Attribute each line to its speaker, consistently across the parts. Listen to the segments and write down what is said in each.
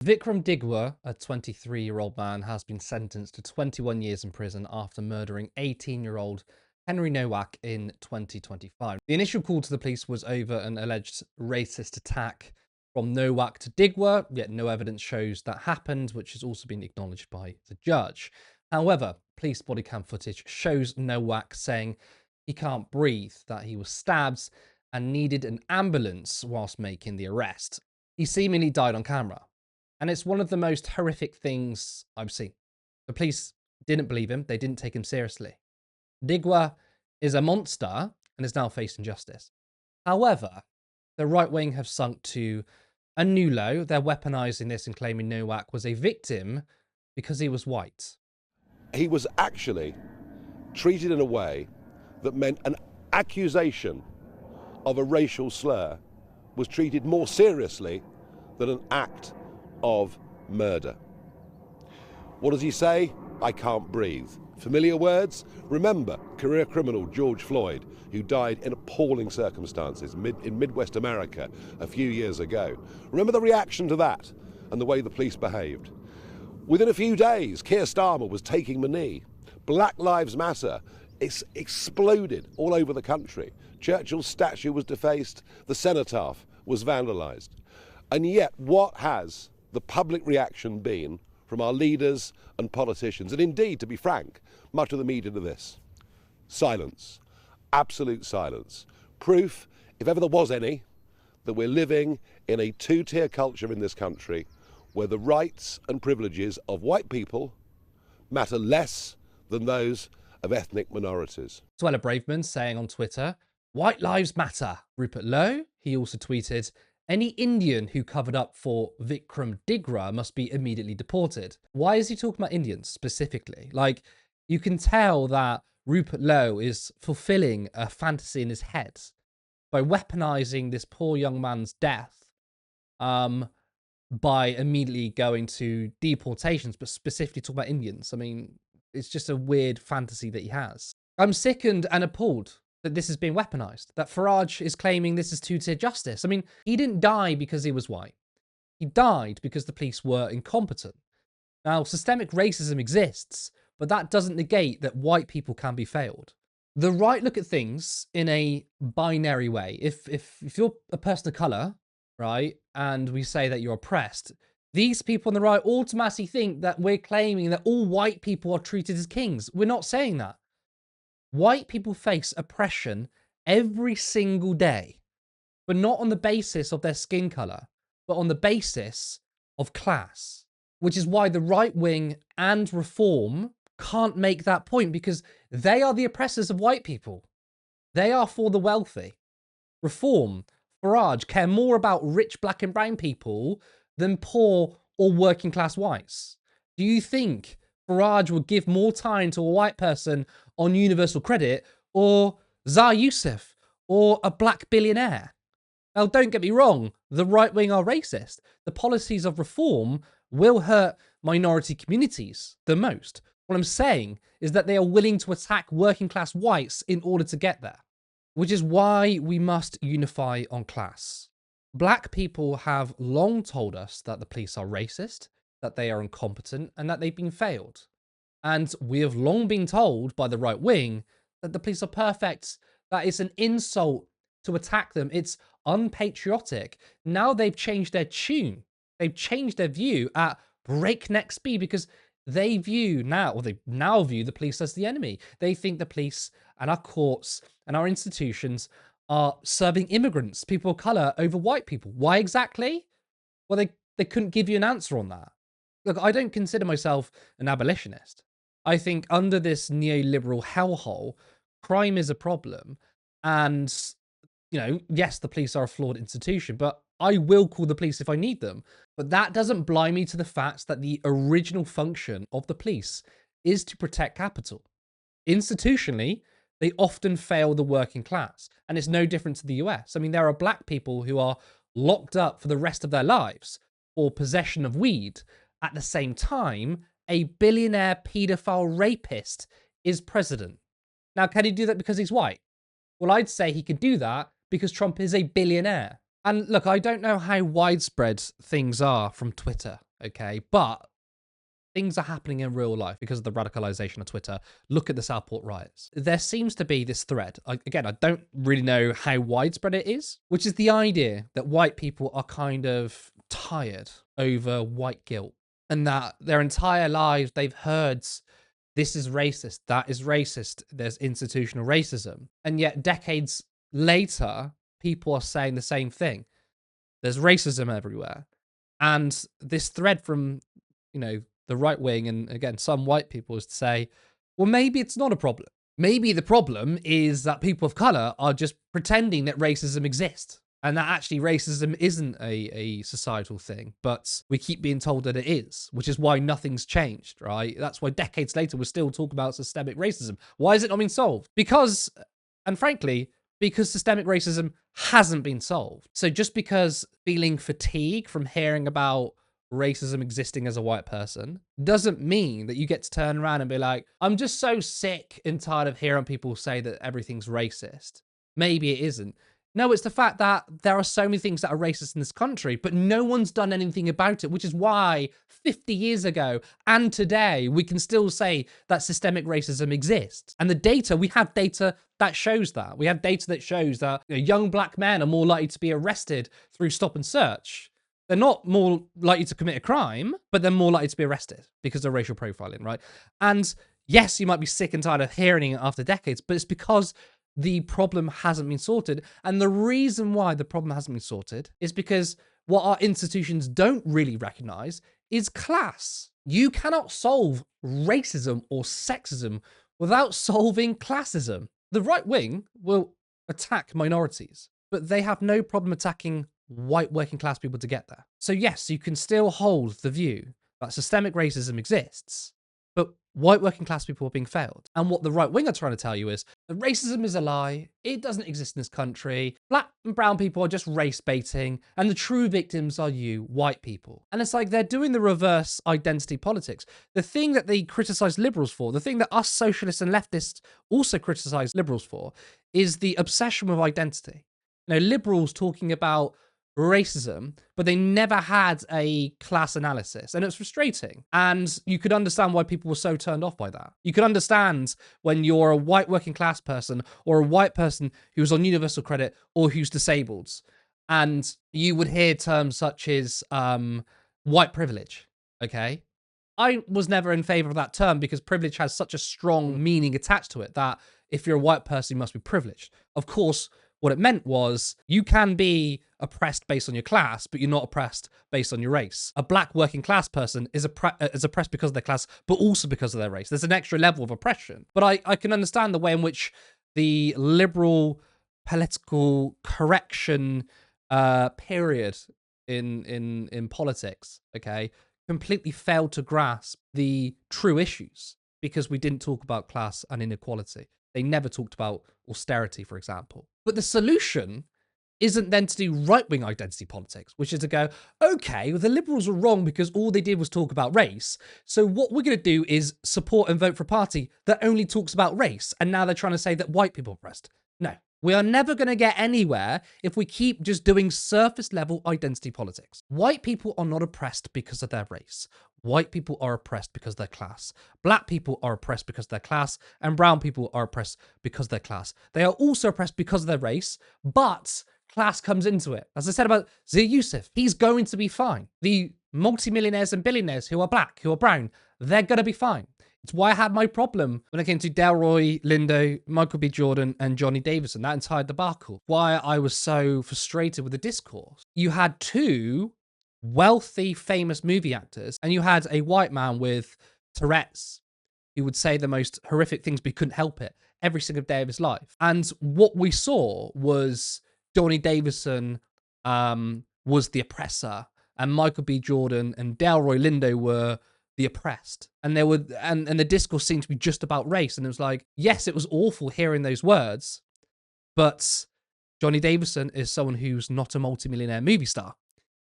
Speaker 1: Vikram Digwa, a 23-year-old man, has been sentenced to 21 years in prison after murdering 18-year-old Henry Noak in 2025. The initial call to the police was over an alleged racist attack from Nowak to Digwa, yet no evidence shows that happened, which has also been acknowledged by the judge. However, police body cam footage shows Nowak saying he can't breathe, that he was stabbed and needed an ambulance whilst making the arrest. He seemingly died on camera. And it's one of the most horrific things I've seen. The police didn't believe him. They didn't take him seriously. Digwa is a monster and is now facing justice. However, the right wing have sunk to a new low. They're weaponizing this and claiming Nowak was a victim because he was white.
Speaker 2: He was actually treated in a way that meant an accusation of a racial slur was treated more seriously than an act of murder. What does he say? I can't breathe. Familiar words? Remember career criminal George Floyd, who died in appalling circumstances in Midwest America a few years ago. Remember the reaction to that and the way the police behaved. Within a few days, Keir Starmer was taking the knee. Black Lives Matter exploded all over the country. Churchill's statue was defaced. The cenotaph was vandalised. And yet, what has the public reaction been from our leaders and politicians, and indeed, to be frank, much of the media to this? Silence. Absolute silence. Proof, if ever there was any, that we're living in a two-tier culture in this country where the rights and privileges of white people matter less than those of ethnic minorities.
Speaker 1: Suella Braverman saying on Twitter, "White lives matter." Rupert Lowe, he also tweeted, "Any Indian who covered up for Vikram Digwa must be immediately deported." Why is he talking about Indians specifically? Like, you can tell that Rupert Lowe is fulfilling a fantasy in his head by weaponizing this poor young man's death by immediately going to deportations, but specifically talking about Indians. I mean, it's just a weird fantasy that he has. I'm sickened and appalled that this is being weaponized, that Farage is claiming this is two-tier justice. I mean, he didn't die because he was white. He died because the police were incompetent. Now, systemic racism exists, but that doesn't negate that white people can be failed. The right look at things in a binary way. If you're a person of color, right, and we say that you're oppressed, these people on the right automatically think that we're claiming that all white people are treated as kings. We're not saying that. White people face oppression every single day, but not on the basis of their skin color, but on the basis of class, which is why the right wing and reform can't make that point, because they are the oppressors of white people. They are for the wealthy. Reform, Farage care more about rich black and brown people than poor or working class whites. Do you think Farage would give more time to a white person on universal credit, or Zah Yusuf, or a black billionaire? Now, don't get me wrong, the right wing are racist. The policies of reform will hurt minority communities the most. What I'm saying is that they are willing to attack working class whites in order to get there, which is why we must unify on class. Black people have long told us that the police are racist, that they are incompetent, and that they've been failed. And we have long been told by the right wing that the police are perfect, that it's an insult to attack them, it's unpatriotic. Now they've changed their tune. They've changed their view at breakneck speed, because they now view the police as the enemy. They think the police and our courts and our institutions are serving immigrants, people of color, over white people. Why exactly? Well, they couldn't give you an answer on that. Look, I don't consider myself an abolitionist. I think under this neoliberal hellhole, crime is a problem. And, you know, yes, the police are a flawed institution, but I will call the police if I need them. But that doesn't blind me to the fact that the original function of the police is to protect capital. Institutionally, they often fail the working class. And it's no different to the US. I mean, there are black people who are locked up for the rest of their lives for possession of weed. At the same time, a billionaire pedophile rapist is president. Now, can he do that because he's white? Well, I'd say he could do that because Trump is a billionaire. And look, I don't know how widespread things are from Twitter okay? But things are happening in real life because of the radicalization of Twitter. Look at the Southport riots. There seems to be this thread. Again, I don't really know how widespread it is, which is the idea that white people are kind of tired over white guilt, and that their entire lives they've heard this is racist, that is racist, there's institutional racism. And yet decades later, people are saying the same thing. There's racism everywhere. And this thread from, the right wing and again, some white people is to say, well, maybe it's not a problem. Maybe the problem is that people of color are just pretending that racism exists and that actually racism isn't a societal thing, but we keep being told that it is, which is why nothing's changed, right? That's why decades later, we're still talking about systemic racism. Why is it not being solved? Because, and frankly, because systemic racism hasn't been solved. So just because feeling fatigue from hearing about racism existing as a white person doesn't mean that you get to turn around and be like, I'm just so sick and tired of hearing people say that everything's racist. Maybe it isn't. No, it's the fact that there are so many things that are racist in this country, but no one's done anything about it, which is why 50 years ago and today, we can still say that systemic racism exists. And the data, we have data that shows that. We have data that shows that young black men are more likely to be arrested through stop and search. They're not more likely to commit a crime, but they're more likely to be arrested because of racial profiling, right? And yes, you might be sick and tired of hearing it after decades, but it's because the problem hasn't been sorted. And the reason why the problem hasn't been sorted is because what our institutions don't really recognize is class. You cannot solve racism or sexism without solving classism. The right wing will attack minorities, but they have no problem attacking white working class people to get there. So yes, you can still hold the view that systemic racism exists, but white working class people are being failed. And what the right wing are trying to tell you is that racism is a lie. It doesn't exist in this country. Black and brown people are just race baiting. And the true victims are you, white people. And it's like they're doing the reverse identity politics. The thing that they criticize liberals for, the thing that us socialists and leftists also criticize liberals for, is the obsession with identity. Liberals talking about racism, but they never had a class analysis, and it's frustrating. And you could understand why people were so turned off by that. You could understand when you're a white working class person or a white person who's on universal credit or who's disabled, and you would hear terms such as white privilege, okay? I was never in favor of that term because privilege has such a strong meaning attached to it that if you're a white person, you must be privileged. Of course, what it meant was you can be oppressed based on your class, but you're not oppressed based on your race. A black working class person is oppressed because of their class, but also because of their race. There's an extra level of oppression. But I can understand the way in which the liberal political correction period in politics, okay, completely failed to grasp the true issues because we didn't talk about class and inequality. They never talked about austerity, for example. But the solution isn't then to do right-wing identity politics, which is to go, okay, well, the liberals were wrong because all they did was talk about race. So what we're going to do is support and vote for a party that only talks about race. And now they're trying to say that white people are oppressed. No, we are never going to get anywhere if we keep just doing surface-level identity politics. White people are not oppressed because of their race. White people are oppressed because of their class. Black people are oppressed because of their class. And brown people are oppressed because of their class. They are also oppressed because of their race, but class comes into it. As I said about Zia Yusuf, he's going to be fine. The multimillionaires and billionaires who are black, who are brown, they're going to be fine. It's why I had my problem when it came to Delroy Lindo, Michael B. Jordan, and Johnny Davison, that entire debacle. Why I was so frustrated with the discourse. You had two wealthy, famous movie actors, and you had a white man with Tourette's who would say the most horrific things, but he couldn't help it every single day of his life. And what we saw was Johnny Davison was the oppressor, and Michael B. Jordan and Delroy Lindo were the oppressed. And there were and the discourse seemed to be just about race. And it was like, yes, it was awful hearing those words, but Johnny Davison is someone who's not a multimillionaire movie star.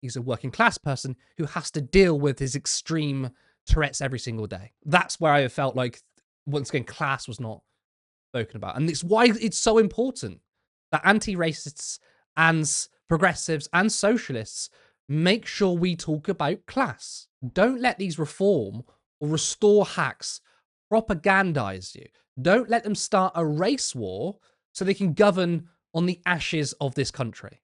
Speaker 1: He's a working class person who has to deal with his extreme Tourette's every single day. That's where I felt like, once again, class was not spoken about. And it's why it's so important that anti-racists and progressives and socialists make sure we talk about class. Don't let these reform or restore hacks propagandize you. Don't let them start a race war so they can govern on the ashes of this country.